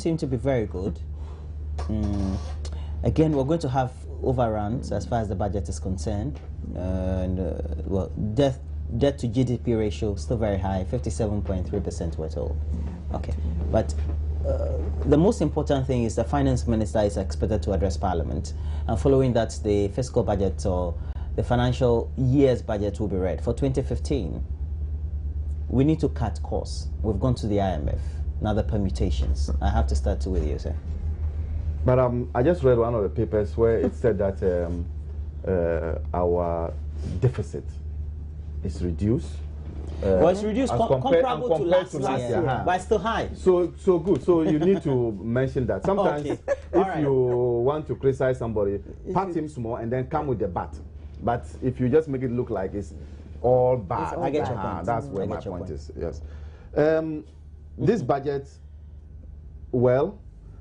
seem to be very good. Again, we're going to have overruns as far as the budget is concerned. Well, debt to GDP ratio still very high, 57.3% we're told. Okay, but the most important thing is the finance minister is expected to address Parliament, and following that, the fiscal budget or the financial year's budget will be read for 2015. We need to cut costs. We've gone to the IMF. Now the permutations. I have to start with you, sir. But I just read one of the papers where it said that our deficit is reduced. Well, it's reduced comparable to last year, but still high. So good. So you need to mention that. Sometimes if you want to criticize somebody, pat him small and then come with the bat. But if you just make it look like it's all bad, I get your point. That's where my point is. Yes. This budget, well,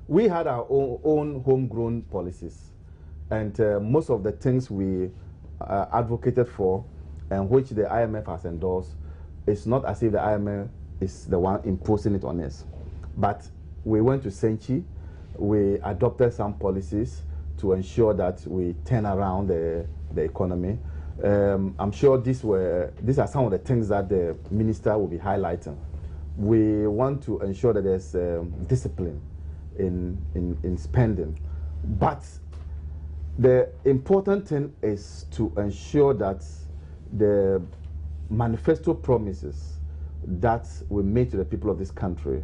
we had our own homegrown policies, and most of the things we advocated for and which the IMF has endorsed, it's not as if the IMF is the one imposing it on us. But we went to Senchi, we adopted some policies to ensure that we turn around the economy. I'm sure these are some of the things that the minister will be highlighting. We want to ensure that there's discipline in spending. But the important thing is to ensure that the manifesto promises that we made to the people of this country,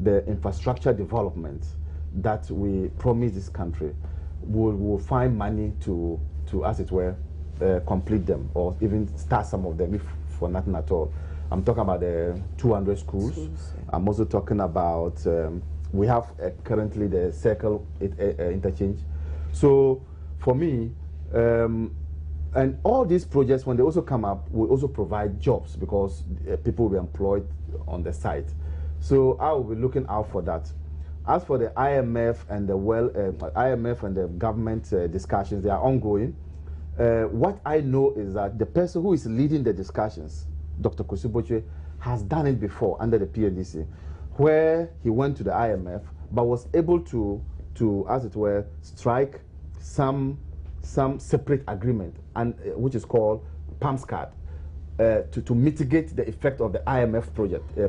the infrastructure development that we promised this country, will find money to, as it were, complete them or even start some of them, if for nothing at all. I'm talking about the 200 schools. I'm also talking about, we have currently the Circle interchange. So for me, and all these projects, when they also come up, will also provide jobs because people will be employed on the site. So I will be looking out for that. As for the IMF and the IMF and the government discussions, they are ongoing. What I know is that the person who is leading the discussions, Dr. Kusiboche, has done it before under the PNDC, where he went to the IMF but was able to as it were, strike some separate agreement, and which is called PAMS card, to mitigate the effect of the IMF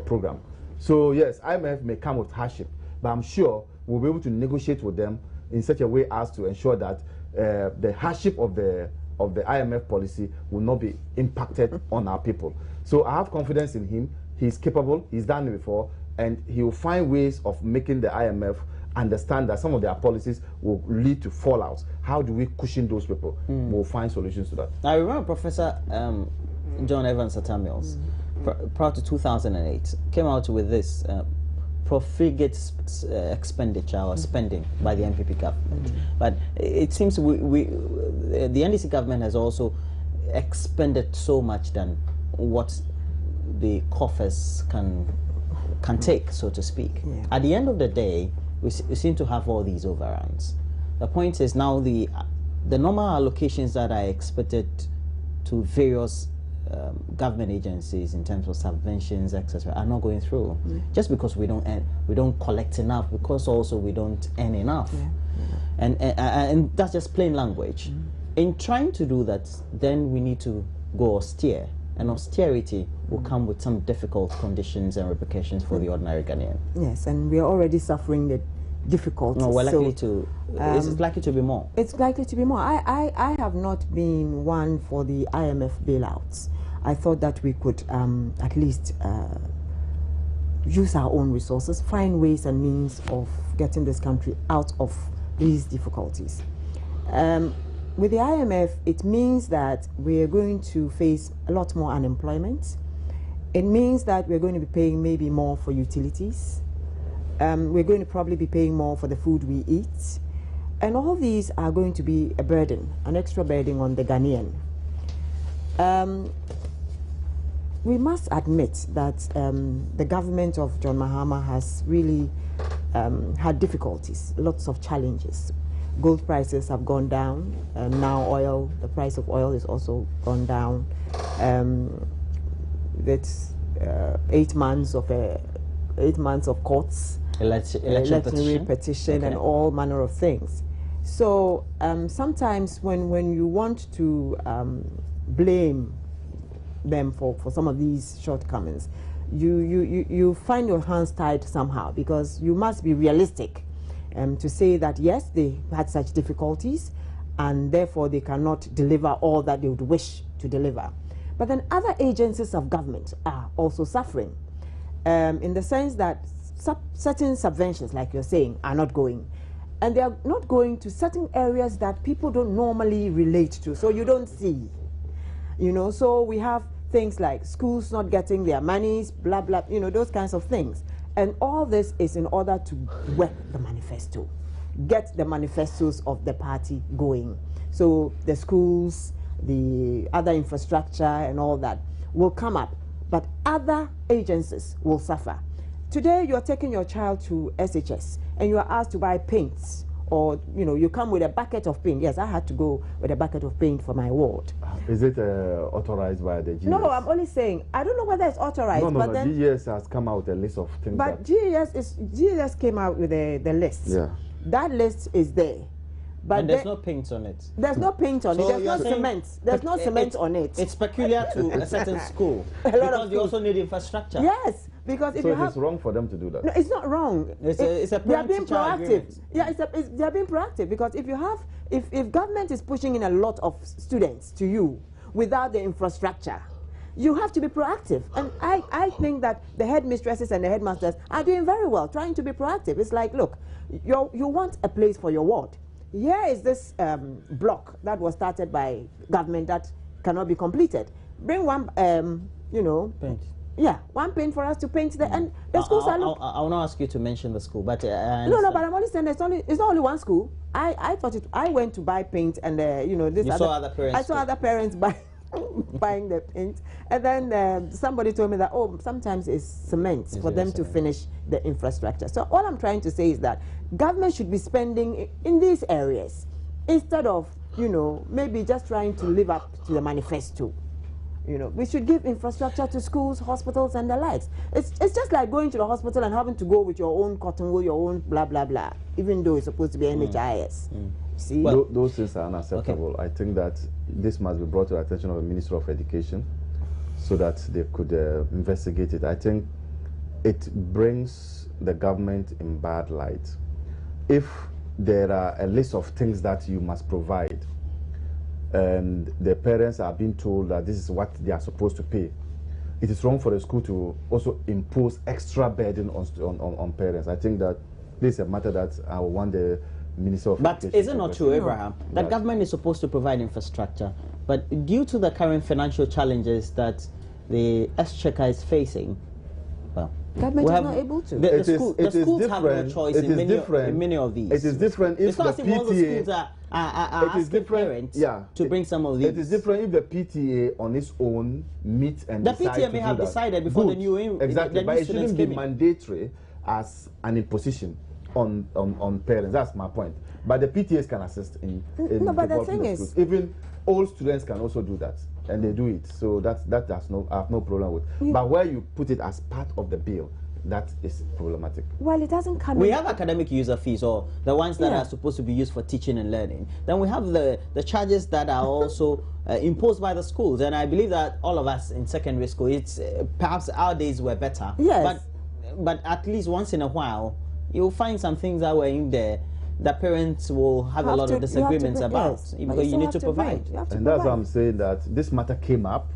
program. So yes, IMF may come with hardship, but I'm sure we'll be able to negotiate with them in such a way as to ensure that the hardship of the IMF policy will not be impacted on our people. So I have confidence in him. He's capable. He's done it before, and he will find ways of making the IMF understand that some of their policies will lead to fallouts. How do we cushion those people? We'll find solutions to that. I remember Professor John Evans Samuels, prior to 2008, came out with this profligate expenditure or spending by the NPP government. But it seems the NDC government has also expended so much than what the coffers can take, so to speak. Yeah. At the end of the day, we seem to have all these overruns. The point is now the normal allocations that are expected to various government agencies in terms of subventions, etc., are not going through. Just because we don't collect enough, because also we don't earn enough. And that's just plain language. In trying to do that, then we need to go austere, and austerity will come with some difficult conditions and repercussions for the ordinary Ghanaian. Yes, and we are already suffering the difficulties. No, we're likely to. It's likely to be more. It's likely to be more. I have not been one for the IMF bailouts. I thought that we could at least use our own resources, find ways and means of getting this country out of these difficulties. With the IMF, it means that we are going to face a lot more unemployment. It means that we're going to be paying maybe more for utilities. We're going to probably be paying more for the food we eat. And all these are going to be a burden, an extra burden on the Ghanaian. We must admit that the government of John Mahama has really had difficulties, lots of challenges. Gold prices have gone down, now oil, the price of oil is also gone down. That's 8 months of courts election petition and all manner of things. So sometimes when you want to blame them for some of these shortcomings, you find your hands tied somehow, because you must be realistic to say that yes, they had such difficulties and therefore they cannot deliver all that they would wish to deliver. But then other agencies of government are also suffering in the sense that certain subventions, like you're saying, are not going. And they are not going to certain areas that people don't normally relate to, so you don't see. You know, so we have things like schools not getting their monies, blah, blah, you know, those kinds of things. And all this is in order to work the manifesto, get the manifestos of the party going. So the schools, the other infrastructure and all that will come up, but other agencies will suffer. Today you're taking your child to SHS and you are asked to buy paints, or you know, you come with a bucket of paint. Yes, I had to go with a bucket of paint for my ward. Is it authorized by the GS? No, I'm only saying, I don't know whether it's authorized. No, but then, GS has come out with a list of things. But GS came out with the list. Yeah. That list is there. But and there's no paint on it. There's no paint on it. There's no cement. There's no cement on it. It's peculiar to a certain school because you also need infrastructure. Yes, because if so you have, it's wrong for them to do that. No, it's not wrong. It's a they are being parent-teacher proactive. agreement. Yeah, they are being proactive, because if you have, if government is pushing in a lot of students to you without the infrastructure, you have to be proactive. And I think that the headmistresses and the headmasters are doing very well, trying to be proactive. It's like, look, you want a place for your ward. Here is this block that was started by government that cannot be completed. Bring one, you know, paint. Yeah, one paint for us to paint the and the schools are. I will not ask you to mention the school, but no, but I'm only saying it's not only one school. I thought it. I went to buy paint, and you know, this. You saw other parents. I saw other parents buying the paint, and then somebody told me that sometimes it's cement for them to finish the infrastructure. So all I'm trying to say is that government should be spending in these areas instead of, you know, maybe just trying to live up to the manifesto. You know, we should give infrastructure to schools, hospitals, and the likes. It's just like going to the hospital and having to go with your own cotton wool, your own blah blah blah, even though it's supposed to be NHIS. See, well, those things are unacceptable. Okay. I think that this must be brought to the attention of the Minister of Education, so that they could investigate it. I think it brings the government in bad light if there are a list of things that you must provide, and the parents are being told that this is what they are supposed to pay. It is wrong for the school to also impose extra burden on parents. I think that this is a matter that I want the Minister of Education. But is it not true, Abraham, that government is supposed to provide infrastructure, but due to the current financial challenges that the Exchequer is facing, well, government is not able to. The schools have no choice in many of these. It is different if the PTA schools are asking parents to bring some of these. It is different if the PTA on its own meet and the decide PTA may have decided before the new exactly, but it shouldn't be in. mandatory as an imposition on parents. That's my point. But the PTAs can assist in no, but the thing is, even old students can also do that, and they do it. So that I have no problem with. But where you put it as part of the bill, that is problematic. Well, it doesn't come. We have academic user fees, or the ones that are supposed to be used for teaching and learning. Then we have the charges that are also imposed by the schools. And I believe that all of us in secondary school, it's perhaps our days were better. Yes. But at least once in a while, you'll find some things that were in there that parents will have a lot of disagreements about, because you need to provide. And that's why I'm saying that this matter came up.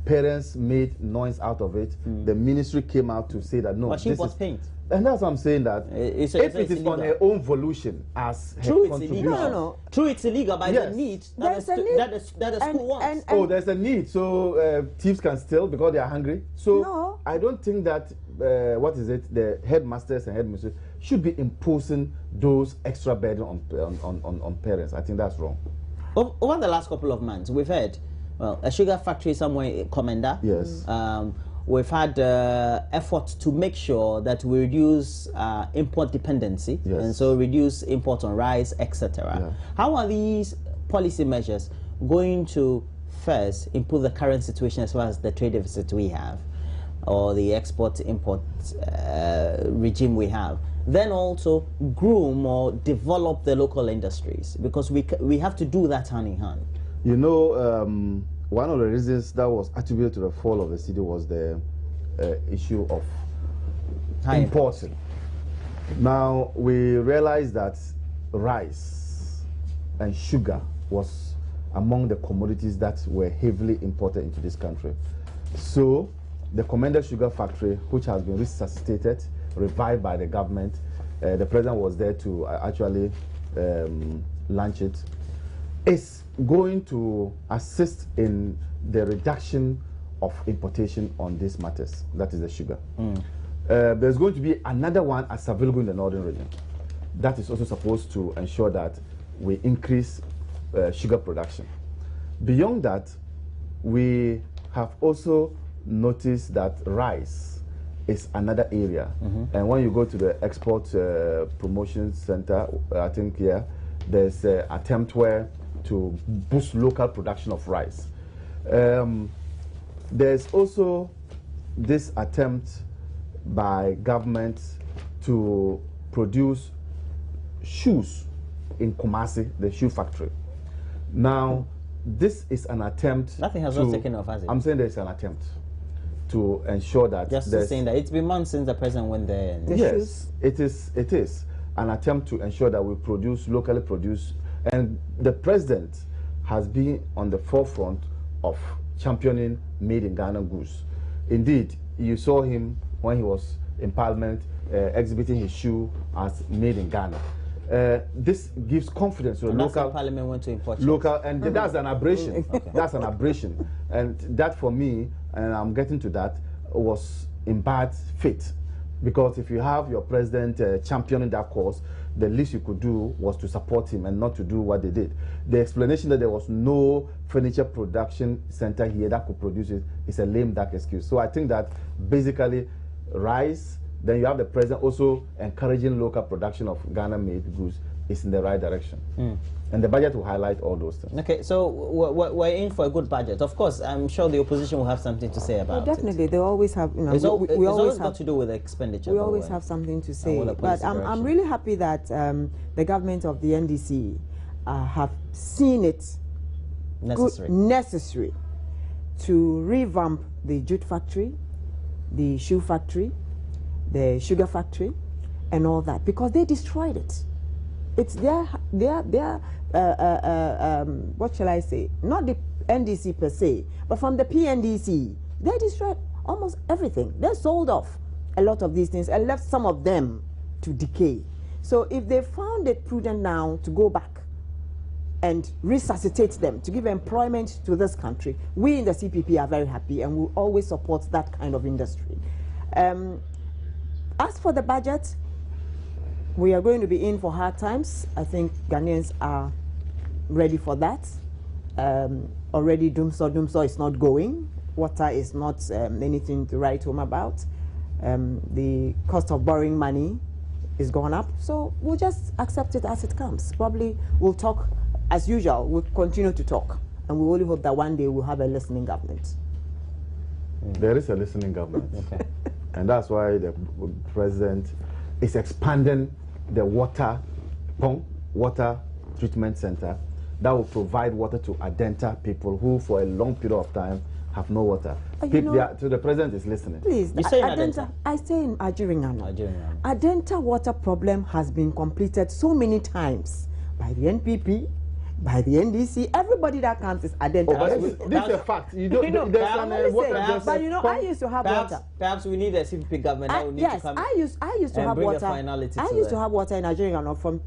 Parents made noise out of it. The ministry came out to say that no, but this was paint. And that's why I'm saying that if it is on her own volition as her contribution. No. True, it's illegal, but the need that the school wants. There's a need, so thieves can steal because they are hungry. So I don't think that the headmasters and headmistresses should be imposing those extra burden on parents. I think that's wrong. Over the last couple of months, we've had a sugar factory somewhere in Komenda. Yes. We've had efforts to make sure that we reduce import dependency, and so reduce import on rice, etc. How are these policy measures going to first improve the current situation as far as the trade deficit we have, or the export-import regime we have? then also groom or develop the local industries, because we have to do that hand in hand. You know, one of the reasons that was attributed to the fall of the city was the issue of importing. Now we realize that rice and sugar was among the commodities that were heavily imported into this country. So the Commander Sugar Factory, which has been resuscitated, revived by the government, the president was there to actually launch it, is going to assist in the reduction of importation on these matters, that is the sugar. There's going to be another one as available in the northern region. That is also supposed to ensure that we increase sugar production. Beyond that, we have also noticed that rice is another area. And when you go to the Export Promotion Center, I think here, there's an attempt where to boost local production of rice. There's also this attempt by government to produce shoes in Kumasi, the shoe factory. Now, this is an attempt. Nothing has not taken off, has it? I'm saying there's an attempt to ensure that. Just saying that it's been months since the president went there. And yes, it is an attempt to ensure that we produce locally produced, and the president has been on the forefront of championing made in Ghana goods. Indeed, you saw him when he was in Parliament exhibiting his shoe as made in Ghana. This gives confidence to the local. Parliament went to import local, and that's an aberration. Okay. That's an aberration, and that for me, and I'm getting to that, was in bad faith, because if you have your president championing that cause, the least you could do was to support him and not to do what they did. The explanation that there was no furniture production center here that could produce it is a lame duck excuse. So I think that basically rice, then you have the president also encouraging local production of Ghana-made goods, is in the right direction. And the budget will highlight all those things. Okay, so we're in for a good budget. Of course, I'm sure the opposition will have something to say about definitely, it. They always have, you know, it's always have, got to do with expenditure. We always have something to say. But I'm really happy that the government of the NDC have seen it necessary to revamp the jute factory, the shoe factory, the sugar factory, and all that, because they destroyed it. It's their what shall I say? Not the NDC per se, but from the PNDC, they destroyed almost everything. They sold off a lot of these things and left some of them to decay. So if they found it prudent now to go back and resuscitate them, to give employment to this country, we in the CPP are very happy and will always support that kind of industry. As for the budget, we are going to be in for hard times. I think Ghanaians are ready for that. Already Dumso is not going. Water is not anything to write home about. The cost of borrowing money is gone up. So we'll just accept it as it comes. Probably we'll talk as usual. We'll continue to talk. And we only hope that one day we'll have a listening government. There is a listening government. Okay. And that's why the president is expanding the water treatment center that will provide water to Adenta people who for a long period of time have no water. So the president is listening. Please, you say Adenta? I stay in Ajiringano. Adenta water problem has been completed so many times by the NPP, by the NDC. Everybody that comes is Adenta. Oh, this is a fact. You don't. But you know, I used to have water. Perhaps we need a CPP government that will need to come. I used to have water. I used to have water in Ajiringano from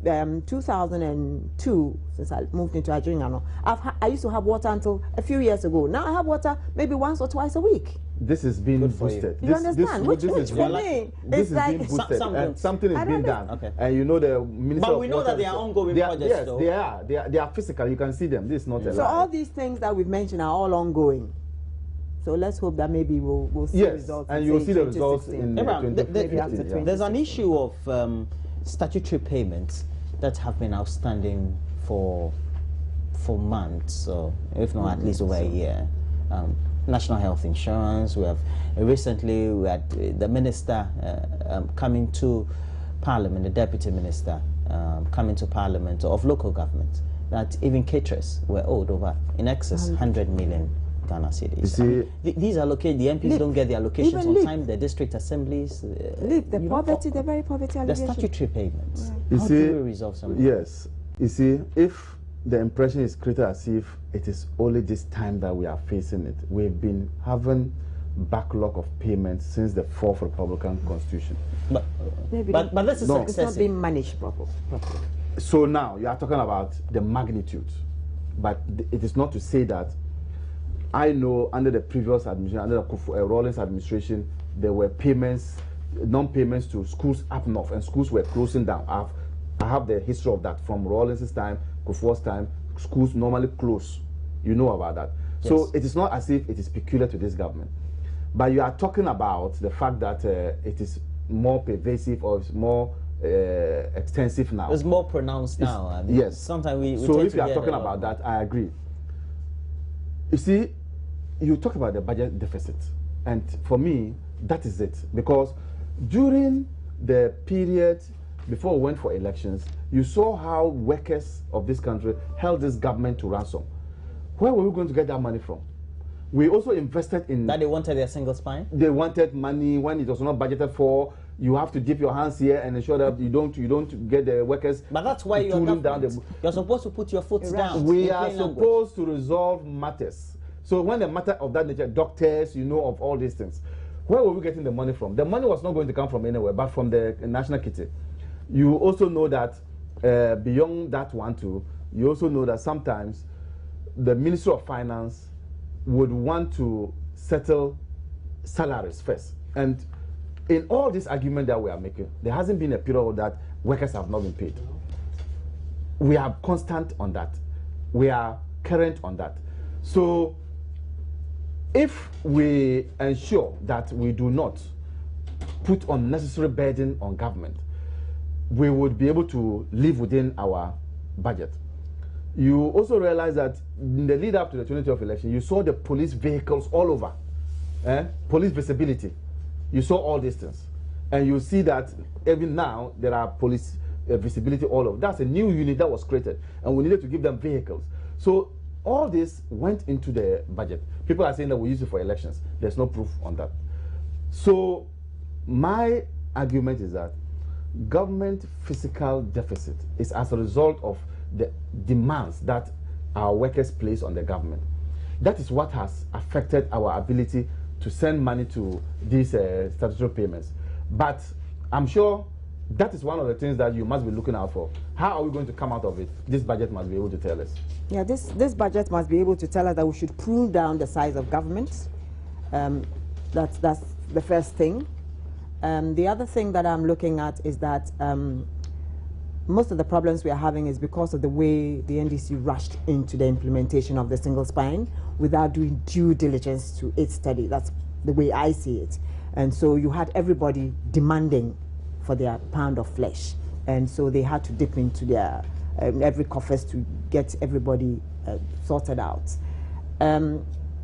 2002, since I moved into Ajiringano. I used to have water until a few years ago. Now I have water maybe once or twice a week. This is being boosted. You understand? Which for me, this is being boosted. Something is being done. Okay. And you know the Minister But we know that they are ongoing projects. Yes, though. They are physical. You can see them. This is not a lie. So all these things that we've mentioned are all ongoing. So let's hope that maybe we'll see results. And you'll see the results in 2015. There's an issue of statutory payments that have been outstanding for months, or if not at least over a year. National health insurance. We have recently we had the minister coming to Parliament, the Deputy Minister, coming to Parliament of local government, that even caterers were owed over in excess 100 million Ghana cedis. You see, these are located, the MPs don't get their allocations on time, the district assemblies. The poverty, the very poverty the allegation. statutory payments. Yeah. How do we resolve some of that? Yes. You see, if the impression is created as if it is only this time that we are facing it, we've been having backlog of payments since the 4th Republican Constitution. But this is It's excessive. not being managed properly. So now you are talking about the magnitude, but it is not to say that I know under the previous administration, under the Rawlings administration, there were payments, non-payments to schools up north, and schools were closing down. I have the history of that from Rawlings' time, Kufuor's time. Schools normally close. You know about that. Yes. So it is not as if it is peculiar to this government. But you are talking about the fact that it is more pervasive or it's more extensive now. It's more pronounced now. I mean, yes. Sometimes we so tend if to you are get talking a- about that, I agree. You see, you talk about the budget deficit, and for me, that is it. Because during the period before we went for elections, you saw how workers of this country held this government to ransom. Where were we going to get that money from? We also invested in... That they wanted their single spine? They wanted money when it was not budgeted for. You have to dip your hands here and ensure that you don't get the workers. But that's why you're tooling down government. You're supposed to put your foot down. We in are plain language. supposed to resolve matters. So when the matter of that nature, doctors, you know, of all these things, where were we getting the money from? The money was not going to come from anywhere, but from the national kitty. You also know that beyond that one too, you also know that sometimes the Ministry of Finance would want to settle salaries first. And in all this argument that we are making, there hasn't been a period that workers have not been paid. We are constant on that. We are current on that. So if we ensure that we do not put unnecessary burden on government, we would be able to live within our budget. You also realize that in the lead up to the 2012 election, you saw the police vehicles all over, police visibility. You saw all these things. And you see that even now, there are police visibility all over. That's a new unit that was created, and we needed to give them vehicles. So all this went into the budget. People are saying that we use it for elections. There's no proof on that. So my argument is that government fiscal deficit is as a result of the demands that our workers place on the government. That is what has affected our ability to send money to these statutory payments. But I'm sure that is one of the things that you must be looking out for. How are we going to come out of it? This budget must be able to tell us. Yeah, this budget must be able to tell us that we should prune down the size of government. That's the first thing. The other thing that I'm looking at is that most of the problems we are having is because of the way the NDC rushed into the implementation of the single spine without doing due diligence to its study. That's the way I see it. And so you had everybody demanding for their pound of flesh. And so they had to dip into their every coffers to get everybody sorted out.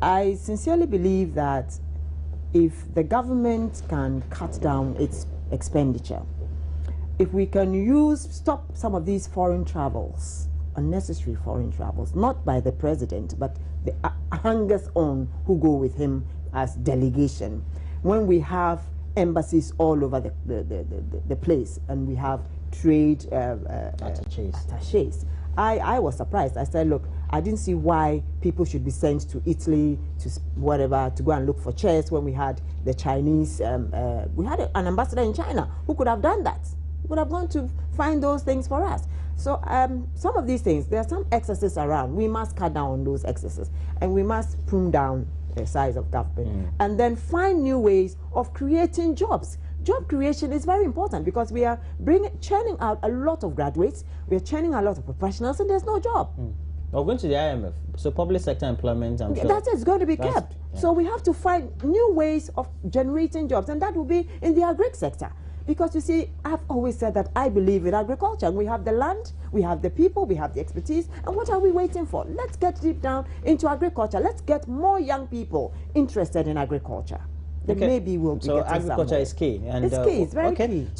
I sincerely believe that if the government can cut down its expenditure, if we can stop some of these foreign travels, unnecessary foreign travels, not by the president, but the hangers on who go with him as delegation. When we have embassies all over the place, and we have trade attaches. I was surprised. I said, look, I didn't see why people should be sent to Italy, to whatever, to go and look for chairs when we had the Chinese, we had an ambassador in China who could have done that. He would have gone to find those things for us. So some of these things, there are some excesses around. We must cut down on those excesses, and we must prune down the size of government, and then find new ways of creating jobs. Job creation is very important because we are churning out a lot of graduates, we are churning out a lot of professionals, and there's no job. We're going to the IMF, so public sector employment, I'm sure. That is going to be kept. Yeah. So we have to find new ways of generating jobs, and that will be in the agri sector. Because you see, I've always said that I believe in agriculture. We have the land, we have the people, we have the expertise, and what are we waiting for? Let's get deep down into agriculture. Let's get more young people interested in agriculture. Then maybe we'll be getting somewhere. So agriculture is key. And, it's key, it's very key. So